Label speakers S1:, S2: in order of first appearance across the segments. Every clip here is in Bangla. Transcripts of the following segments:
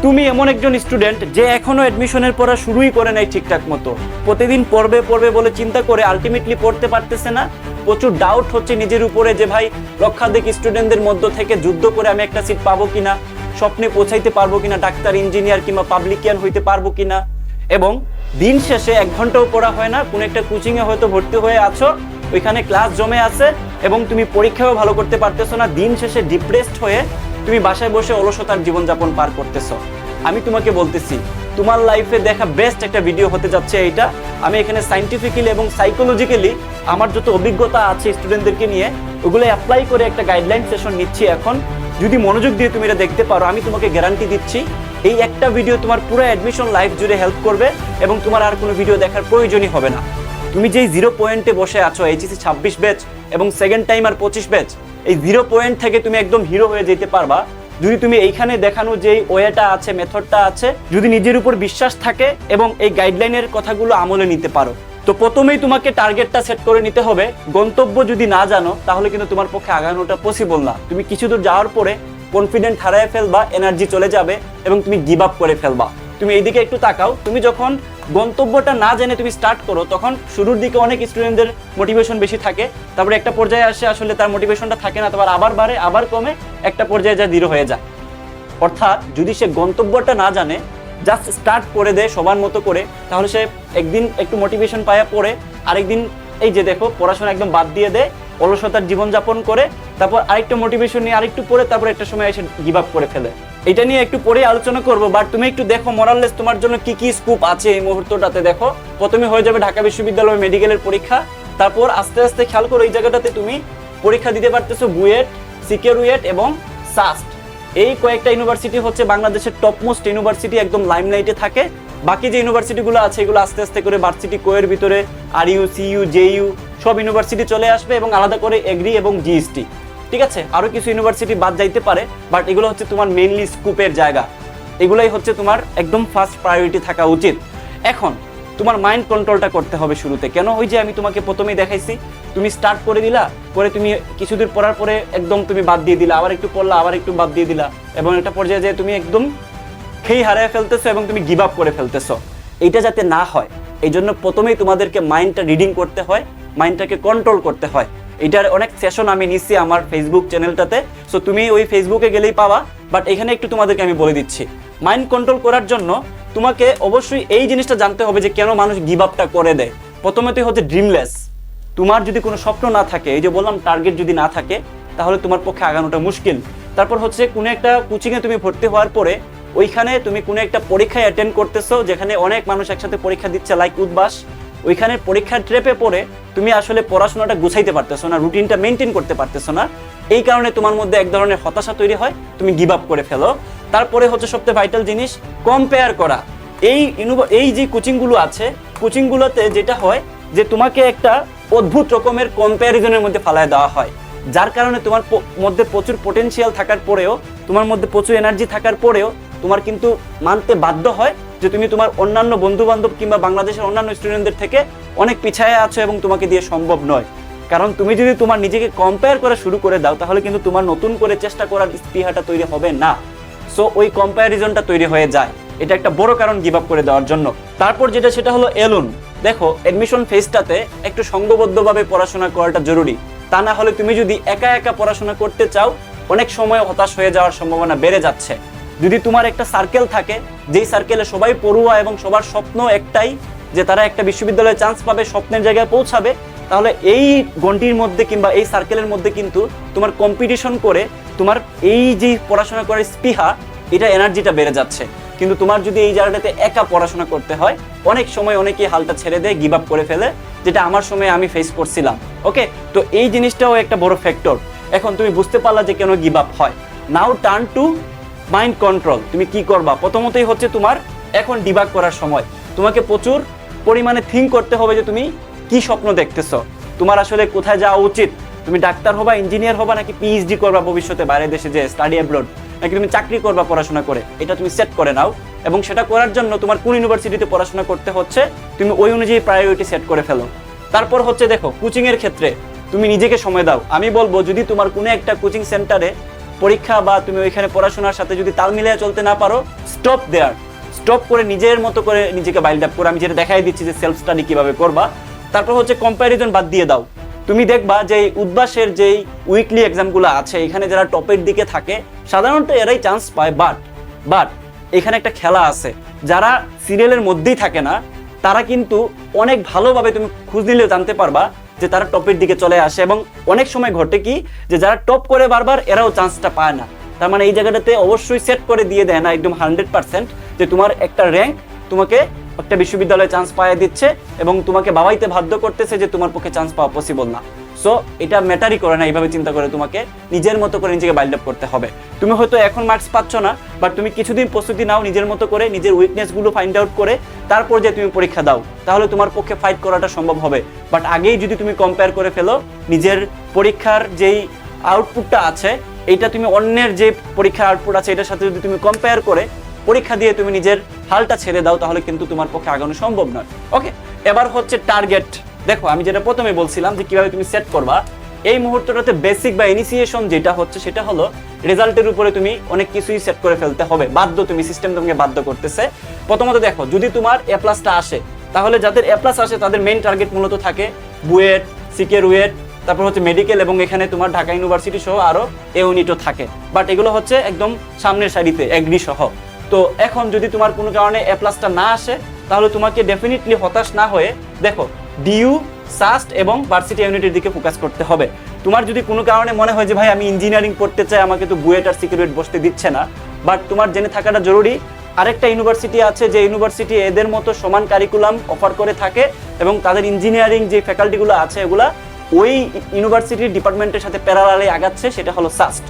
S1: তুমি এমন একজন স্টুডেন্ট যে এখনো অ্যাডমিশনের পড়া শুরুই করে নাই ঠিকঠাক মতো, প্রতিদিন পড়বে পড়বে বলে চিন্তা করে আলটিমেটলি পড়তে পারতেছে না। প্রচুর ডাউট হচ্ছে নিজের উপরে যে ভাই লক্ষাধিক স্টুডেন্টদের মধ্য থেকে যুদ্ধ করে আমি একটা সিট পাবো কিনা, স্বপ্নে পৌঁছাইতে পারবো কিনা, ডাক্তার ইঞ্জিনিয়ার কিংবা পাবলিকিয়ান হইতে পারবো কিনা। এবং দিন শেষে 1 ঘন্টাও পড়া হয় না, কোনো একটা কোচিংয়ে হয়তো ভর্তি হয়ে আছো, ওইখানে ক্লাস জমে আছে এবং তুমি পরীক্ষাও ভালো করতে পারতেছো না। দিন শেষে ডিপ্রেসড হয়ে তুমি বাসায় বসে অলসতার জীবনযাপন পার করতেছো। আমি তোমাকে বলতেছি, তোমার লাইফে দেখা বেস্ট একটা ভিডিও হতে যাচ্ছে এইটা। আমি এখানে সাইন্টিফিক্যালি এবং সাইকোলজিক্যালি আমার যত অভিজ্ঞতা আছে স্টুডেন্টদেরকে নিয়ে, ওগুলো অ্যাপ্লাই করে একটা গাইডলাইন সেশন নিচ্ছি এখন। যদি মনোযোগ দিয়ে তুমি এটা দেখতে পারো, আমি তোমাকে গ্যারান্টি দিচ্ছি এই একটা ভিডিও তোমার পুরো অ্যাডমিশন লাইফ জুড়ে হেল্প করবে এবং তোমার আর কোনো ভিডিও দেখার প্রয়োজনই হবে না। তুমি যেই 0 পয়েন্টে বসে আছো, এইচএসসি 26 ব্যাচ এবং সেকেন্ড টাইম আর 25 ব্যাচ, এই 0 পয়েন্ট থেকে তুমি একদম হিরো হয়ে যেতে পারবা যদি তুমি এইখানে দেখানো যে ওয়েটা আছে, মেথডটা আছে, যদি নিজের উপর বিশ্বাস থাকে এবং এই গাইডলাইনের কথাগুলো আমলে নিতে পারো। তো প্রথমেই তোমাকে টার্গেটটা সেট করে নিতে হবে। গন্তব্য যদি না জানো তাহলে কিন্তু তোমার পক্ষে আগানোটা পসিবল না। তুমি কিছু দূর যাওয়ার পরে কনফিডেন্ট হারায় ফেলবা, এনার্জি চলে যাবে এবং তুমি গিভ আপ করে ফেলবা। তুমি এইদিকে একটু তাকাও, তুমি যখন গন্তব্যটা না জেনে তুমি স্টার্ট করো তখন শুরুর দিকে অনেক স্টুডেন্টদের মোটিভেশন বেশি থাকে, তারপরে একটা পর্যায়ে আসে আসলে তার মোটিভেশনটা থাকে না, তারপর আবার বাড়ে আবার কমে, একটা পর্যায়ে যা জিরো হয়ে যায়। অর্থাৎ যদি সে গন্তব্যটা না জানে, জাস্ট স্টার্ট করে দেয় সবার মতো করে, তাহলে সে একদিন একটু মোটিভেশন পায়া পড়ে, আরেকদিন এই যে দেখো পড়াশোনা একদম বাদ দিয়ে দেয়, অলসতার জীবনযাপন করে, তারপর আরেকটু মোটিভেশন নিয়ে আরেকটু পড়ে, তারপর একটা সময় এসে গিভ আপ করে ফেলে। এটা নিয়ে একটু পরে আলোচনা করবো, বাট তুমি একটু দেখো মোরাললেস তোমার জন্য কি কি স্কোপ আছে এই মুহূর্তটাতে। দেখো প্রথমে হয়ে যাবে ঢাকা বিশ্ববিদ্যালয় মেডিকেলের পরীক্ষা, তারপর আস্তে আস্তে খেয়াল করো এই জায়গাটাতে তুমি পরীক্ষা দিতে পারতেছো বুয়েট, সিকিউরুয়েট এবং সাস্ট। এই কয়েকটা ইউনিভার্সিটি হচ্ছে বাংলাদেশের টপ মোস্ট ইউনিভার্সিটি, একদম লাইমলাইটে থাকে। বাকি যে ইউনিভার্সিটিগুলো আছে এগুলো আস্তে আস্তে করে ভার্সিটি কোয়ের ভিতরে আরইউ, সিইউ, জেইউ সব ইউনিভার্সিটি চলে আসবে এবং আলাদা করে এগ্রি এবং জিএসটি। ঠিক আছে, আরো কিছু ইউনিভার্সিটি বাদ যাইতে পারে, বাট এগুলো হচ্ছে তোমার মেইনলি স্কুপের জায়গা। এগুলাই হচ্ছে তোমার একদম ফার্স্ট প্রায়োরিটি থাকা উচিত। এখন তোমার মাইন্ড কন্ট্রোলটা করতে হবে শুরুতে। কেন? ওই যে আমি তোমাকে প্রথমেই দেখাইছি, তুমি স্টার্ট করে দিলা, পরে তুমি কিছুদিন পড়ার পরে একদম তুমি বাদ দিয়ে দিলা, আবার একটু পড়লা, আবার একটু বাদ দিয়ে দিলা, এবং একটা পর্যায়ে যে তুমি একদম খেই হারিয়ে ফেলতেছো এবং তুমি গিভ আপ করে ফেলতেছো। এইটা যাতে না হয় এই জন্য প্রথমেই তোমাদেরকে মাইন্ডটা রিডিং করতে হয়, মাইন্ডটাকে কন্ট্রোল করতে হয়। এটার অনেক সেশন আমি নিচ্ছি আমার ফেসবুক চ্যানেলটাতে, সো তুমি ওই ফেসবুকে গেলেই পাবা। বাট এখানে একটু তোমাদেরকে আমি বলে দিচ্ছি, মাইন্ড কন্ট্রোল করার জন্য তোমাকে অবশ্যই এই জিনিসটা জানতে হবে যে কেন মানুষ গিভ আপটা করে দেয়। প্রথমতই হচ্ছে ড্রিমলেস। তোমার যদি কোনো স্বপ্ন না থাকে, এই যে বললাম টার্গেট যদি না থাকে, তাহলে তোমার পক্ষে আগানোটা মুশকিল। তারপর হচ্ছে কোনো একটা কোচিংয়ে তুমি ভর্তি হওয়ার পরে ওইখানে তুমি কোনো একটা পরীক্ষায় অ্যাটেন্ড করতেছো, যেখানে অনেক মানুষ একসাথে পরীক্ষা দিচ্ছে লাইক উদ্বাস। ওইখানে পরীক্ষার ট্রেপে পড়ে তুমি আসলে পড়াশোনাটা গুছাইতে পারতেছো না, রুটিনটা মেনটেন করতে পারতেছো না। এই কারণে তোমার মধ্যে এক ধরনের হতাশা তৈরি হয়, তুমি গিভ আপ করে ফেলো। তারপরে হচ্ছে সবচেয়ে ভাইটাল জিনিস কম্পেয়ার করা। এই যে কোচিংগুলো আছে, কোচিংগুলোতে যেটা হয় যে তোমাকে একটা অদ্ভুত রকমের কম্প্যারিজনের মধ্যে ফালায় দেওয়া হয়, যার কারণে তোমার মধ্যে প্রচুর পটেনশিয়াল থাকার পরেও, তোমার মধ্যে প্রচুর এনার্জি থাকার পরেও তোমার কিন্তু মানতে বাধ্য হয় যে তুমি তোমার অন্যান্য বন্ধু বান্ধব কিংবা বাংলাদেশের অন্যান্য স্টুডেন্টদের থেকে অনেক পিছায় আছো এবং তোমাকে দিয়ে সম্ভব নয়। কারণ তুমি যদি তোমার নিজেকে কম্পেয়ার করা শুরু করে দাও, তাহলে কিন্তু তোমার নতুন করে চেষ্টা করার স্পৃহাটা তৈরি হবে না। সো ওই কম্প্যারিজনটা তৈরি হয়ে যায়, এটা একটা বড় কারণ গিভ আপ করে দেওয়ার জন্য। তারপর সেটা হলো এলোন। দেখো অ্যাডমিশন ফেজটাতে একটু সংঘবদ্ধভাবে পড়াশোনা করাটা জরুরি। তা না হলে তুমি যদি একা একা পড়াশোনা করতে চাও, অনেক সময় হতাশ হয়ে যাওয়ার সম্ভাবনা বেড়ে যাচ্ছে। যদি তোমার একটা সার্কেল থাকে, যেই সার্কেলে সবাই পড়ুয়া এবং সবার স্বপ্ন একটাই যে তারা একটা বিশ্ববিদ্যালয়ে চান্স পাবে, স্বপ্নের জায়গায় পৌঁছাবে, তাহলে এই গণ্ডির মধ্যে কিংবা এই সার্কেলের মধ্যে কিন্তু তোমার কম্পিটিশন করে তোমার এই যে পড়াশোনা করার স্পৃহা, এটা এনার্জিটা বেড়ে যাচ্ছে। কিন্তু তোমার যদি এই জায়গাটাতে একা পড়াশোনা করতে হয়, অনেক সময় অনেকেই হালটা ছেড়ে দেয়, গিভ আপ করে ফেলে, যেটা আমার সময় আমি ফেস করছিলাম। ওকে, তো এই জিনিসটাও একটা বড় ফ্যাক্টর। এখন তুমি বুঝতে পারলা যে কেন গিভ আপ হয়। নাও টার্ন টু মাইন্ড কন্ট্রোল। তুমি কি করবা? প্রথমতই হচ্ছে তোমার এখন ডিবাগ করার সময়। তোমাকে প্রচুর পরিমাণে থিঙ্ক করতে হবে যে তুমি কি স্বপ্ন দেখতেছো, তোমার আসলে কোথায় যাওয়া উচিত। তুমি ডাক্তার হবা, ইঞ্জিনিয়ার হবা, নাকি পিএইচডি করবা ভবিষ্যতে বাইরের দেশে যে স্টাডি অ্যাব্রড, নাকি তুমি চাকরি করবা পড়াশোনা করে। এটা তুমি সেট করে নাও, এবং সেটা করার জন্য তোমার কোন ইউনিভার্সিটিতে পড়াশোনা করতে হচ্ছে তুমি ওই অনুযায়ী প্রায়োরিটি সেট করে ফেলো। তারপর হচ্ছে দেখো কোচিংয়ের ক্ষেত্রে তুমি নিজেকে সময় দাও। আমি বলবো যদি তোমার কোনো একটা কোচিং সেন্টারে পরীক্ষা বা তুমি ওইখানে পড়াশোনার সাথে যদি তাল মিলিয়ে চলতে না পারো, স্টপ দেয়ার, স্টপ করে নিজের মতো করে নিজেকে বাইল্ড আপ করে, আমি যেটা দেখাই দিচ্ছি যে সেলফ স্টাডি কিভাবে করবা। তারপর হচ্ছে কম্প্যারিজন বাদ দিয়ে দাও। তুমি দেখবা যে উদ্ভাসের যেই উইকলি এক্সামগুলো আছে এখানে যারা টপের দিকে থাকে সাধারণত এরাই চান্স পায়, বাট এখানে একটা খেলা আছে, যারা সিরিয়ালের মধ্যেই থাকে না তারা কিন্তু অনেক ভালোভাবে তুমি খোঁজ নিলেও জানতে পারবা যে তারা টপের দিকে চলে আসে। এবং অনেক সময় ঘটে কি যে যারা টপ করে বারবার এরাও চান্সটা পায় না। তার মানে এই জায়গাটাতে অবশ্যই সেট করে দিয়ে দেয় না একদম 100% যে তোমার একটা র্যাঙ্ক তোমাকে একটা বিশ্ববিদ্যালয়ে চান্স পাইয়ে দিচ্ছে এবং তোমাকে বাবাইতে বাধ্য করতেছে যে তোমার পক্ষে চান্স পাওয়া পসিবল না। সো এটা ম্যাটারই করে না, এইভাবে চিন্তা করে তোমাকে নিজের মতো করে নিজেকে বাইল্ড আপ করতে হবে। তুমি হয়তো এখন মার্কস পাচ্ছ না, বাট তুমি কিছুদিন প্রস্তুতি নাও নিজের মতো করে, নিজের উইকনেসগুলো ফাইন্ড আউট করে তারপর যে তুমি পরীক্ষা দাও, তাহলে তোমার পক্ষে ফাইট করাটা সম্ভব হবে। বাট আগেই যদি তুমি কম্পেয়ার করে ফেলো নিজের পরীক্ষার যেই আউটপুটটা আছে এইটা তুমি অন্যের যে পরীক্ষার আউটপুট আছে এটার সাথে যদি তুমি কম্পেয়ার করে পরীক্ষা দিয়ে তুমি নিজের হালটা ছেড়ে দাও, তাহলে কিন্তু তোমার পক্ষে আগানো সম্ভব নয়। ওকে, এবার হচ্ছে টার্গেট। দেখো আমি যেটা প্রথমে বলছিলাম যে কিভাবে তুমি সেট করবা, এই মুহূর্তটাতে বেসিক বা ইনিশিয়েশন যেটা হচ্ছে সেটা হলো রেজাল্টের উপরে তুমি অনেক কিছুই সেট করে ফেলতে হবে, বাধ্য, তুমি সিস্টেম তোমাকে বাধ্য করতেছে। প্রথমত দেখো, যদি তোমার এ প্লাসটা আসে, তাহলে যাদের এ প্লাস আসে তাদের মেইন টার্গেট মূলত থাকে বুয়েট, সিকে রুয়েট, তারপর হচ্ছে মেডিকেল এবং এখানে তোমার ঢাকা ইউনিভার্সিটি সহ আরো ইউনিটও থাকে, বাট এগুলো হচ্ছে একদম সামনের সারিতে এগ্রি সহ। তো এখন যদি তোমার কোনো কারণে এ প্লাসটা না আসে, তাহলে তোমাকে ডেফিনেটলি হতাশ না হয়ে দেখো ডিইউ, সাস্ট এবং ভার্সিটি ইউনিটের দিকে ফোকাস করতে হবে। তোমার যদি কোনো কারণে মনে হয় যে ভাই আমি ইঞ্জিনিয়ারিং পড়তে চাই, আমাকে তো বুয়েট আর সিকিউরিট বসতে দিচ্ছে না, বাট তোমার জেনে থাকাটা জরুরি আরেকটা ইউনিভার্সিটি আছে যে ইউনিভার্সিটি এদের মতো সমান কারিকুলাম অফার করে থাকে এবং তাদের ইঞ্জিনিয়ারিং যে ফ্যাকাল্টিগুলো আছে এগুলা ওই ইউনিভার্সিটির ডিপার্টমেন্টের সাথে প্যারালালে আগাচ্ছে, সেটা হলো সাস্ট।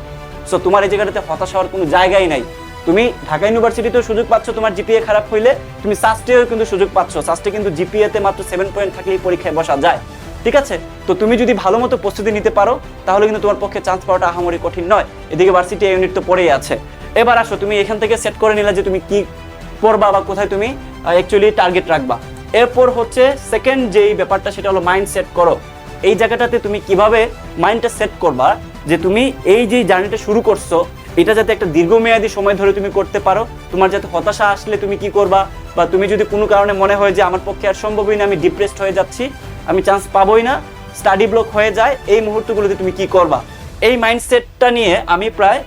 S1: সো তোমার এই জায়গাটাতে হতাশ হওয়ার কোনো জায়গাই নাই। তুমি ঢাকা ইউনিভার্সিটিতেও সুযোগ পাচ্ছ, তোমার জিপিএ খারাপ হইলে তুমি সাস্টেও কিন্তু সুযোগ পাচ্ছ। সাস্টে কিন্তু জিপিএতে মাত্র 7 পয়েন্ট থাকলেই পরীক্ষায় বসা যায়, ঠিক আছে? তো তুমি যদি ভালো মতো প্রস্তুতি নিতে পারো তাহলে কিন্তু তোমার পক্ষে চান্স পাওয়াটা আহামরি কঠিন নয়। এদিকে ভার্সিটি ইউনিট তো পড়েই আছে। এবার আসো, তুমি এখান থেকে সেট করে নিলে যে তুমি কি পড়বা বা কোথায় তুমি অ্যাকচুয়ালি টার্গেট রাখবা। এরপর হচ্ছে সেকেন্ড যেই ব্যাপারটা সেটা হলো মাইন্ড সেট করো। এই জায়গাটাতে তুমি কিভাবে মাইন্ডটা সেট করবা যে তুমি এই যে জার্নিটা শুরু করছো এটা যাতে একটা দীর্ঘমেয়াদী সময় ধরে তুমি করতে পারো। তোমার যাতে হতাশা আসলে তুমি কি করবা, বা তুমি যদি কোনো কারণে মনে হয় যে আমার পক্ষে আর সম্ভবই না, আমি ডিপ্রেসড হয়ে যাচ্ছি, আমি চান্স পাবোই না, স্টাডি ব্লক হয়ে যায়, এই মুহূর্তগুলোতে তুমি কি করবা, এই মাইন্ডসেটটা নিয়ে আমি প্রায়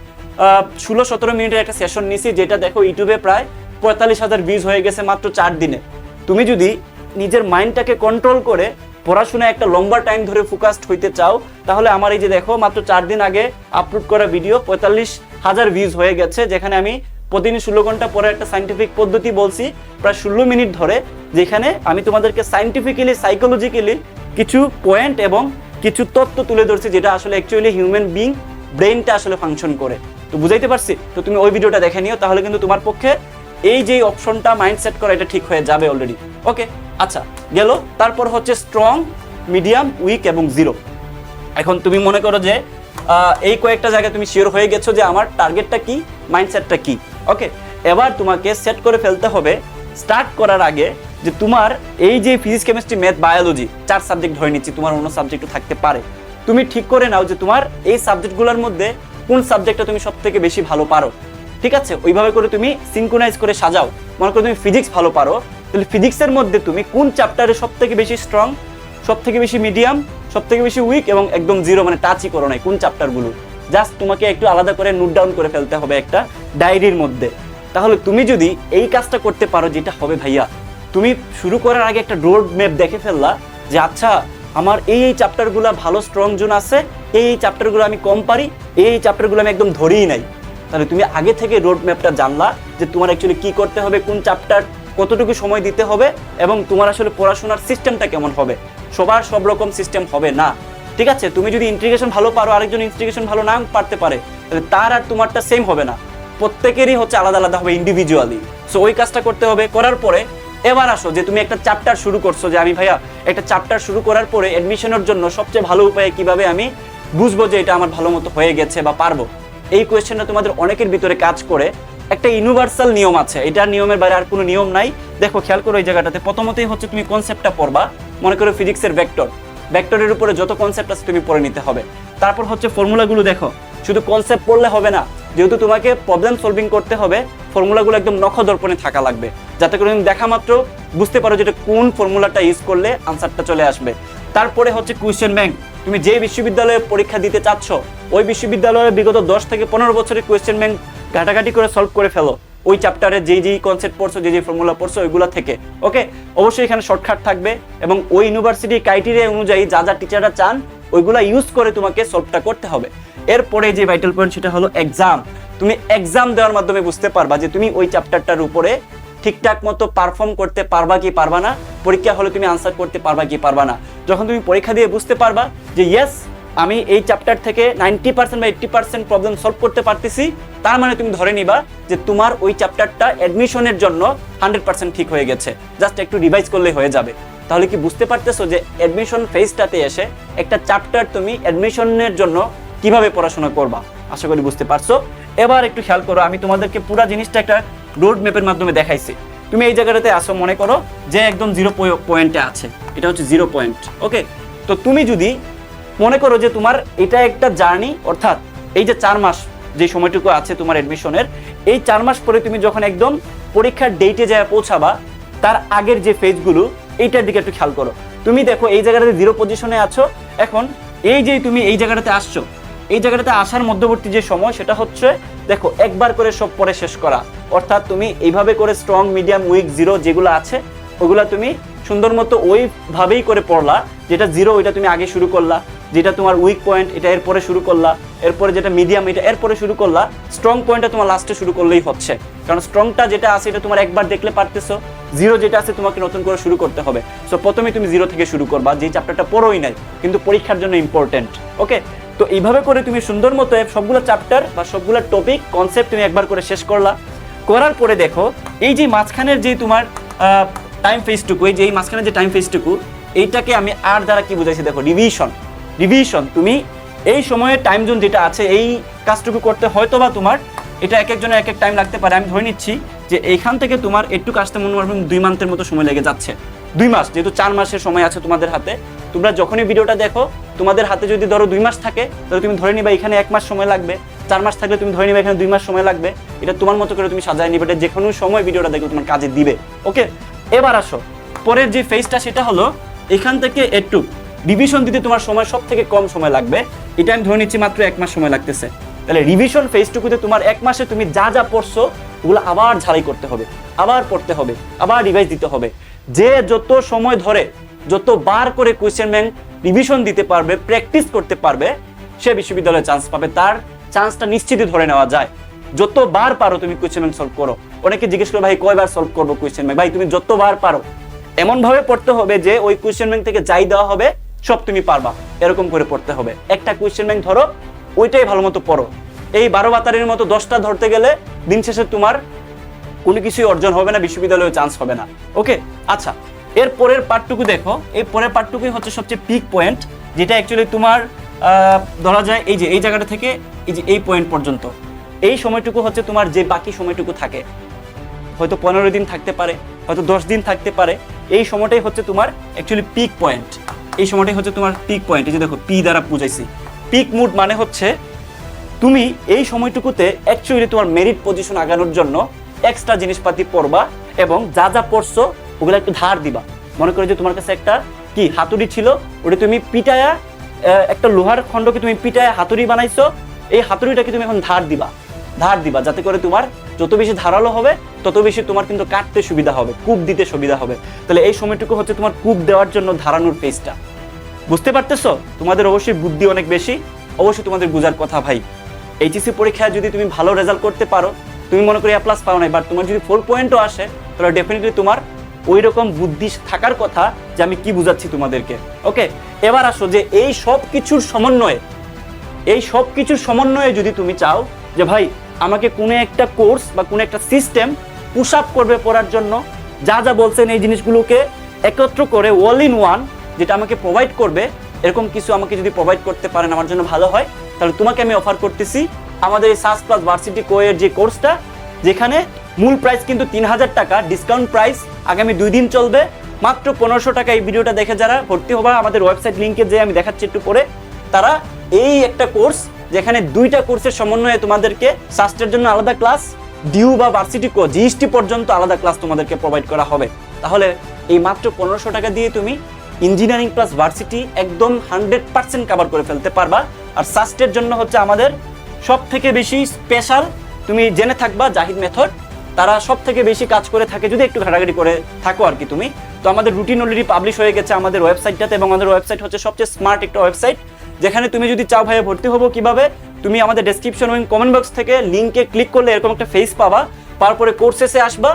S1: 16-17 মিনিটের একটা সেশন নিছি, যেটা দেখো ইউটিউবে প্রায় 45,000 ভিউজ হয়ে গেছে মাত্র 4 দিনে। তুমি যদি নিজের মাইন্ডটাকে কন্ট্রোল করে পড়াশোনায় একটা লম্বা টাইম ধরে ফোকাসড হইতে চাও, তাহলে আমার এই যে দেখো মাত্র 4 দিন আগে আপলোড করা ভিডিও 45,000 ভিউজ হয়ে গেছে, যেখানে আমি প্রতিদিন 16 ঘন্টা পরে একটা সাইন্টিফিক পদ্ধতি বলছি প্রায় 16 মিনিট ধরে, যেখানে আমি তোমাদেরকে সাইন্টিফিক্যালি সাইকোলজিক্যালি কিছু পয়েন্ট এবং কিছু তথ্য তুলে ধরছি যেটা আসলে অ্যাকচুয়ালি হিউম্যান বিং ব্রেইনটা আসলে ফাংশন করে। তো বুঝাইতে পারছি? তো তুমি ওই ভিডিওটা দেখে নিও, তাহলে কিন্তু তোমার পক্ষে এই যে অপশনটা মাইন্ড সেট করা এটা ঠিক হয়ে যাবে অলরেডি। ওকে, আচ্ছা গেল। তারপর হচ্ছে স্ট্রং, মিডিয়াম, উইক এবং জিরো। এখন তুমি মনে করো যে এই কয়েকটা জায়গায় তুমি শিওর হয়ে গেছো যে আমার টার্গেটটা কি, মাইন্ডসেটটা কি। ওকে, এবার তোমাকে সেট করে ফেলতে হবে স্টার্ট করার আগে যে তোমার এই যে physics, chemistry, math, biology 4 subject ধরে নিচ্ছি, তোমার অন্য সাবজেক্টও থাকতে পারে। তুমি ঠিক করে নাও যে তোমার এই সাবজেক্টগুলোর মধ্যে কোন সাবজেক্টটা তুমি সবথেকে বেশি ভালো পারো, ঠিক আছে? ওইভাবে করে তুমি সিনক্রোনাইজ করে সাজাও। মনে করো তুমি ফিজিক্স ভালো পারো, তাহলে ফিজিক্সের মধ্যে তুমি কোন চ্যাপ্টারে সবথেকে বেশি স্ট্রং, সবথেকে বেশি মিডিয়াম, সবথেকে বেশি উইক এবং একদম জিরো, মানে টাচই করো নাই কোন চ্যাপ্টারগুলো, জাস্ট তোমাকে একটু আলাদা করে নোট ডাউন করে ফেলতে হবে একটা ডায়েরির মধ্যে। তাহলে তুমি যদি এই কাজটা করতে পারো, যেটা হবে ভাইয়া, তুমি শুরু করার আগে একটা রোড ম্যাপ দেখে ফেললা যে আচ্ছা আমার এই চ্যাপ্টারগুলো ভালো স্ট্রং জোন আছে, এই চ্যাপ্টারগুলো আমি কম পারি, এই চ্যাপ্টারগুলো আমি একদম ধরেই নাই। তাহলে তুমি আগে থেকে রোড ম্যাপটা জানলা যে তোমার অ্যাকচুয়ালি কি করতে হবে, কোন চ্যাপ্টার কতটুকু সময় দিতে হবে এবং তোমার আসলে পড়াশোনার সিস্টেমটা কেমন হবে। সবার সব রকম সিস্টেম হবে না, ঠিক আছে? তুমি যদি ইন্টিগ্রেশন ভালো পারো, আরেকজন ইন্টিগ্রেশন ভালো না পারতে পারে, তাহলে তার আর তোমারটা সেম হবে না, প্রত্যেকেরই হচ্ছে আলাদা আলাদা হবে ইন্ডিভিজুয়ালি। সো ওই কাজটা করতে হবে। করার পরে এবার আসো যে তুমি একটা চ্যাপ্টার শুরু করছো, যে আমি ভাইয়া একটা চ্যাপ্টার শুরু করার পরে অ্যাডমিশনের জন্য সবচেয়ে ভালো উপায় কিভাবে আমি বুঝবো যে এটা আমার ভালো মতো হয়ে গেছে বা পারবো। এই কোয়েশ্চেনটা তোমাদের অনেকের ভিতরে কাজ করে। একটা ইউনিভার্সাল নিয়ম আছে, এটার নিয়মের বাইরে আর কোনো নিয়ম নাই। দেখো খেয়াল করো এই জায়গাটাতে, প্রথমতেই হচ্ছে তুমি কনসেপ্টটা পড়বা। মনে করো ফিজিক্সের ভেক্টর, ভেক্টরের উপরে যত কনসেপ্ট আছে তুমি পড়ে নিতে হবে। তারপর হচ্ছে ফর্মুলাগুলো দেখো, শুধু কনসেপ্ট পড়লে হবে না, যেহেতু তোমাকে প্রবলেম সলভিং করতে হবে, ফর্মুলাগুলো একদম নখদর্পণে থাকা লাগবে, যাতে করে তুমি দেখা মাত্র বুঝতে পারো যেটা কোন ফর্মুলাটা ইউজ করলে আনসারটা চলে আসবে। তারপরে হচ্ছে কোয়েশ্চেন ব্যাংক। তুমি যে বিশ্ববিদ্যালয়ে পরীক্ষা দিতে চাচ্ছ ওই বিশ্ববিদ্যালয়ে বিগত 10 থেকে 15 বছরের কোয়েশ্চেন ব্যাংক ঘাটাঘাটি করে সলভ করে ফেলো, ওই চ্যাপ্টারে যেই কনসেপ্ট পড়ছো, যে ফর্মুলা পড়ছো ওইগুলা থেকে। ওকে, অবশ্যই এখানে শর্টকাট থাকবে এবং ওই ইউনিভার্সিটির ক্রাইটেরিয়া অনুযায়ী যা টিচাররা চান ওইগুলা ইউজ করে তোমাকে সলভটা করতে হবে। এরপরে যে ভাইটাল পয়েন্ট সেটা হলো এক্সাম। তুমি এক্সাম দেওয়ার মাধ্যমে বুঝতে পারবা যে তুমি ওই চ্যাপ্টারটার উপরে ঠিকঠাক মতো পারফর্ম করতে পারবা কি পারবা না, পরীক্ষা হলে তুমি আনসার করতে পারবা কি পারবা না। যখন তুমি পরীক্ষা দিয়ে বুঝতে পারবা যে ইয়েস আমি এই চ্যাপ্টার থেকে 90% বা 80% প্রবলেম সলভ করতে পারতেছি, তার মানে তুমি ধরে নিবা যে তোমার ওই চ্যাপ্টারটা অ্যাডমিশনের জন্য 100% ঠিক হয়ে গেছে, জাস্ট একটু রিভাইজ করলে হয়ে যাবে। তাহলে কি বুঝতে পারতেছো যে অ্যাডমিশন ফেজটাতে এসে একটা চ্যাপ্টার তুমি অ্যাডমিশনের জন্য কিভাবে পড়াশোনা করবা? আশা করি বুঝতে পারছো। এবার একটু খেয়াল করো, আমি তোমাদেরকে পুরো জিনিসটা একটা রোড ম্যাপের মাধ্যমে দেখাইছি। তুমি এই জায়গাটাতে আসো, মনে করো যে একদম 0 পয়েন্টে আছে, এটা হচ্ছে 0 পয়েন্ট। ওকে, তো তুমি যদি মনে করো যে তোমার এটা একটা জার্নি, অর্থাৎ এই যে 4 মাস যে সময়টুকু আছে তোমার অ্যাডমিশনের, এই 4 মাস পরে তুমি যখন একদম পরীক্ষার ডেটে যায় পৌঁছাবা, তার আগের যে ফেজগুলো এইটার দিকে একটু খেয়াল করো। তুমি দেখো এই জায়গাটাতে 0 পজিশনে আছো। এখন এই যে তুমি এই জায়গাটাতে আসছো, এই জায়গাটাতে আসার মধ্যবর্তী যে সময় সেটা হচ্ছে দেখো একবার করে সব পরে শেষ করা, অর্থাৎ তুমি এইভাবে করে স্ট্রং, মিডিয়াম, উইক, জিরো যেগুলো আছে ওগুলা তুমি সুন্দর মতো ওইভাবেই করে পড়লা। যেটা জিরো ওইটা তুমি আগে শুরু করলা, যেটা তোমার উইক পয়েন্ট এটা এরপরে শুরু করলা, এরপরে যেটা মিডিয়াম এটা এরপরে শুরু করলা, স্ট্রং পয়েন্টটা তোমার লাস্টে শুরু করলেই হচ্ছে। কারণ স্ট্রংটা যেটা আছে এটা তোমার একবার দেখলে পারতেছো, জিরো যেটা আছে তোমাকে নতুন করে শুরু করতে হবে। সো প্রথমে তুমি জিরো থেকে শুরু করবা, যে চ্যাপ্টারটা পড়োই নাই কিন্তু পরীক্ষার জন্য ইম্পর্টেন্ট। ওকে, তো এইভাবে করে তুমি সুন্দর মতো সবগুলো চ্যাপ্টার বা সবগুলো টপিক কনসেপ্ট তুমি একবার করে শেষ করলা। করার পরে দেখো এই যে মাঝখানের যে তোমার টাইম ফেজটুকু, এই যে এই মাঝখানের যে টাইম ফেজটুকু, এইটাকে আমি আর দ্বারা কি বুঝাইছি দেখো, রিভিশন। তুমি এই সময়ে টাইম জোন যেটা আছে এই কাজটুকু করতে হয়তো বা তোমার এটা এক একজনের এক এক টাইম লাগতে পারে। আমি ধরে নিচ্ছি যে এইখান থেকে তোমার একটু কাজটা মনে হয় 2 মান্থের মতো সময় লেগে যাচ্ছে। 2 মাস, যেহেতু 4 মাসের সময় আছে তোমাদের হাতে। তোমরা যখনই ভিডিওটা দেখো তোমাদের হাতে যদি ধরো 2 মাস থাকে, তাহলে তুমি ধরে নিবা এখানে 1 মাস সময় লাগবে। 4 মাস থাকলে তুমি ধরে নিবা এখানে 2 মাস সময় লাগবে। এটা তোমার মতো করে তুমি সাজায় নিবে, এটা যে কোনো সময় ভিডিওটা দেখো তোমার কাজে দিবে। ওকে, এবার আসো পরের যে ফেজটা, সেটা হলো এখান থেকে একটু রিভিশন দিতে তোমার সময় সব থেকে কম সময় লাগবে। এটা আমি ধরে নিচ্ছি মাত্র 1 মাস সময় লাগতেছে। তাহলে রিভিশন ফেজটুকুতে তোমার 1 মাসে তুমি যা পড়ছো ওগুলো আবার ঝালাই করতে হবে, আবার পড়তে হবে, আবার রিভাইজ দিতে হবে। যে যত সময় ধরে যতবার করে কোয়েশ্চেন ব্যাংক রিভিশন দিতে পারবে, প্র্যাকটিস করতে পারবে, সে বিশ্ববিদ্যালয়ে চান্স পাবে। তার চান্সটা নিশ্চিতই ধরে নেওয়া যায়। যতবার পারো তুমি কোয়েশ্চেন ব্যাংক সলভ করো। অনেকে জিজ্ঞেস করে ভাই কয়বার সলভ করবো কোয়েশ্চেন ব্যাংক? ভাই তুমি যতবার পারো এমন ভাবে পড়তে হবে যে ওই কোয়েশ্চেন ব্যাংক থেকে যাই দেওয়া হবে সব তুমি পারবা, এরকম করে পড়তে হবে। একটা কোয়েশ্চেন ব্যাংক ধরো, ওইটাই ভালো মতো পড়ো। এই 12 বাতারের মতো 10টা ধরতে গেলে দিন শেষে তোমার কোনো কিছুই অর্জন হবে না, বিশ্ববিদ্যালয়ে চান্স হবে না। ওকে, আচ্ছা এর পরের পার্টটুকু দেখো। এই পরের পার্টটুকুই হচ্ছে সবচেয়ে পিক পয়েন্ট, যেটা অ্যাকচুয়ালি তোমার ধরা যায় এই যে এই জায়গাটা থেকে এই যে এই পয়েন্ট পর্যন্ত, এই সময়টুকু হচ্ছে তোমার যে বাকি সময়টুকু থাকে, হয়তো 15 দিন থাকতে পারে, হয়তো 10 দিন থাকতে পারে। এই সময়টাই হচ্ছে তোমার অ্যাকচুয়ালি পিক পয়েন্ট। এই সময়টাই হচ্ছে তোমার পিক পয়েন্ট। এই যে দেখো পি দ্বারা বুঝাইছি। পিক মুড মানে হচ্ছে তুমি এই সময়টুকুতে অ্যাকচুয়ালি তোমার মেরিট পজিশন আগানোর জন্য এক্সট্রা জিনিসপাতি পড়বা এবং যা পড়ছো ওগুলো একটু ধার দিবা। মনে করো যে তোমার কাছে একটা কি হাতুড়ি ছিল, ওটা তুমি পিটায়া, একটা লোহার খণ্ডকে তুমি পিটায়া হাতুড়ি বানাইছো, এই হাতুড়িটাকে তুমি এখন ধার দিবা যাতে করে তোমার যত বেশি ধারালো হবে তত বেশি তোমার কিন্তু কাটতে সুবিধা হবে, কূপ দিতে সুবিধা হবে। তাহলে এই সময়টুকু হচ্ছে তোমার কূপ দেওয়ার জন্য ধারানোর ফেজটা। বুঝতে পারতেছো? তোমাদের অবশ্যই বুদ্ধি অনেক বেশি, অবশ্যই তোমাদের বুঝার কথা ভাই। এইচএসসি পরীক্ষায় যদি তুমি ভালো রেজাল্ট করতে পারো, তুমি মনে করি A+ পাও নাই, বাট তোমার যদি 4 পয়েন্টও আসে, তাহলে ডেফিনেটলি তোমার ওই রকম বুদ্ধি থাকার কথা যে আমি কি বুঝাচ্ছি তোমাদেরকে। ওকে, এবার আসো যে এই সব কিছুর সমন্বয়ে যদি তুমি চাও যে ভাই আমাকে কোনো একটা কোর্স বা কোনো একটা সিস্টেম পুশ আপ করবে পড়ার জন্য, যা বলছেন এই জিনিসগুলোকে একত্র করে অল ইন ওয়ান যেটা আমাকে প্রোভাইড করবে, এরকম কিছু আমাকে যদি প্রোভাইড করতে পারেন আমার জন্য ভালো হয়। তাহলে তোমাকে আমি অফার করতেছি আমাদের এই সাস প্লাস ভার্সিটি কোয়ের যে কোর্সটা, যেখানে মূল প্রাইস কিন্তু 3000 টাকা, ডিসকাউন্ট প্রাইস আগামী 2 দিন চলবে মাত্র 1500 টাকা। এই ভিডিওটা দেখে যারা ভর্তি হবা আমাদের ওয়েবসাইট লিঙ্কে যে আমি দেখাচ্ছি একটু পরে, তারা এই একটা কোর্স যেখানে 2টা কোর্সের সমন্বয়ে তোমাদেরকে সাস্টের জন্য আলাদা ক্লাস, ডিউ বা ভার্সিটি কো জিএসটি পর্যন্ত আলাদা ক্লাস তোমাদেরকে প্রোভাইড করা হবে। তাহলে এই মাত্র 1500 টাকা দিয়ে তুমি ইঞ্জিনিয়ারিং প্লাস ভার্সিটি একদম 100% কভার করে ফেলতে পারবা। আর সাস্টের জন্য হচ্ছে আমাদের সব থেকে বেশি স্পেশাল, তুমি জেনে থাকবা জাহিদ মেথড, তারা সব থেকে বেশি কাজ করে থাকে, যদি একটু ঘাটাঘাটি করে থাকো আর কি তুমি। তো আমাদের রুটিন অলরেডি পাবলিশ হয়ে গেছে আমাদের ওয়েবসাইটটাতে, এবং আমাদের ওয়েবসাইট হচ্ছে সবচেয়ে স্মার্ট একটা ওয়েবসাইট, যেখানে তুমি যদি চাও ভাইয়া ভর্তি হবো কিভাবে, তুমি আমাদের ডেসক্রিপশন এবং কমেন্ট বক্স থেকে লিঙ্কে ক্লিক করলে এরকম একটা ফেস পাবা, তারপরে কোর্সেসে আসবা,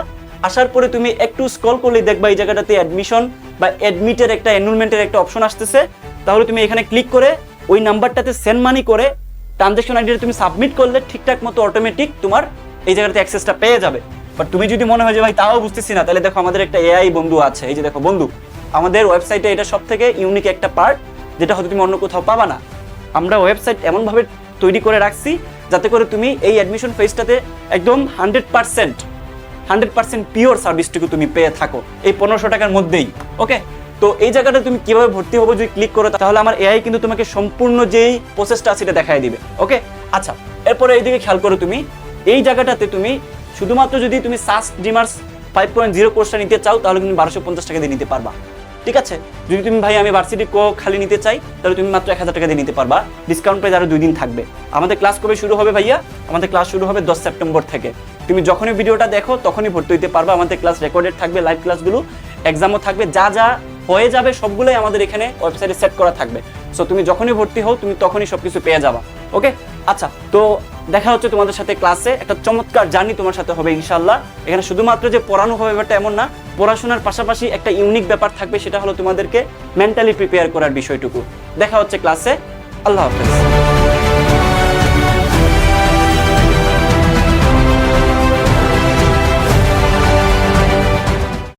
S1: আসার পরে তুমি একটু স্ক্রল করলেই দেখবা এই জায়গাটাতে অ্যাডমিশন বা অ্যাডমিটের একটা এনরোলমেন্টের একটা অপশন আসতেছে। তাহলে তুমি এখানে ক্লিক করে ওই নাম্বারটাতে সেন্ড মানি করে ট্রানজ্যাকশন আইডিটা তুমি সাবমিট করলে ঠিকঠাক মতো অটোমেটিক তোমার এই জায়গাতে অ্যাক্সেসটা পেয়ে যাবে। বাট তুমি যদি মনে হয় যে ভাই তাও বুঝতেছি না, তাহলে দেখো আমাদের একটা এআই বন্ধু আছে, এই যে দেখো বন্ধু, আমাদের ওয়েবসাইটে এটা সব থেকে ইউনিক একটা পার্ট, যেটা হয়তো তুমি অন্য কোথাও পাবা না। আমরা ওয়েবসাইট এমনভাবে তৈরি করে রাখছি যাতে করে তুমি এই অ্যাডমিশন ফেজটাতে একদম 100% পিওর সার্ভিসটুকু তুমি পেয়ে থাকো এই 1500 টাকার মধ্যেই। ওকে, তো এই জায়গাটা তুমি কিভাবে ভর্তি হবো যদি ক্লিক করো, তাহলে আমার এআই কিন্তু তোমাকে সম্পূর্ণ যেই প্রসেসটা আছে সেটা দেখাই দিবে। ওকে, আচ্ছা, এরপরে এইদিকে খেয়াল করো, তুমি এই জায়গাটাতে তুমি শুধুমাত্র যদি তুমি সাস্ট ডিমার্স 5.0 কোর্সটা নিতে চাও তাহলে তুমি 1250 টাকা দিয়ে নিতে পারবা। ঠিক আছে, যদি তুমি ভাই আমি ভার্সিটি কো খালি নিতে চাই তাহলে তুমি মাত্র 1000 টাকা দিয়ে নিতে পারবা, ডিসকাউন্ট প্রাইস আরো 2 দিন থাকবে। আমাদের ক্লাস কবে শুরু হবে ভাইয়া? আমাদের ক্লাস শুরু হবে 10 সেপ্টেম্বর থেকে। তুমি যখনই ভিডিওটা দেখো তখনই ভর্তি হতে পারবা। আমাদের ক্লাস রেকর্ডেড থাকবে, লাইভ ক্লাসগুলো, এক্সামও থাকবে, যা যা হয়ে যাবে সবগুলোই আমাদের এখানে ওয়েবসাইটে সেট করা থাকবে। সো তুমি যখনই ভর্তি হও তুমি তখনই সবকিছু পেয়ে যাবা। ওকে, আচ্ছা, তো দেখা হচ্ছে তোমাদের সাথে ক্লাসে। একটা চমৎকার জার্নি তোমার সাথে হবে ইনশাআল্লাহ। এখানে শুধুমাত্র যে পড়ানো হবে ব্যাপারটা এমন না, পড়াশোনার পাশাপাশি একটা ইউনিক ব্যাপার থাকবে, সেটা হলো তোমাদেরকে মেন্টালি প্রিপেয়ার করার বিষয়টুকু। দেখা হচ্ছে ক্লাসে। আল্লাহ হাফেজ।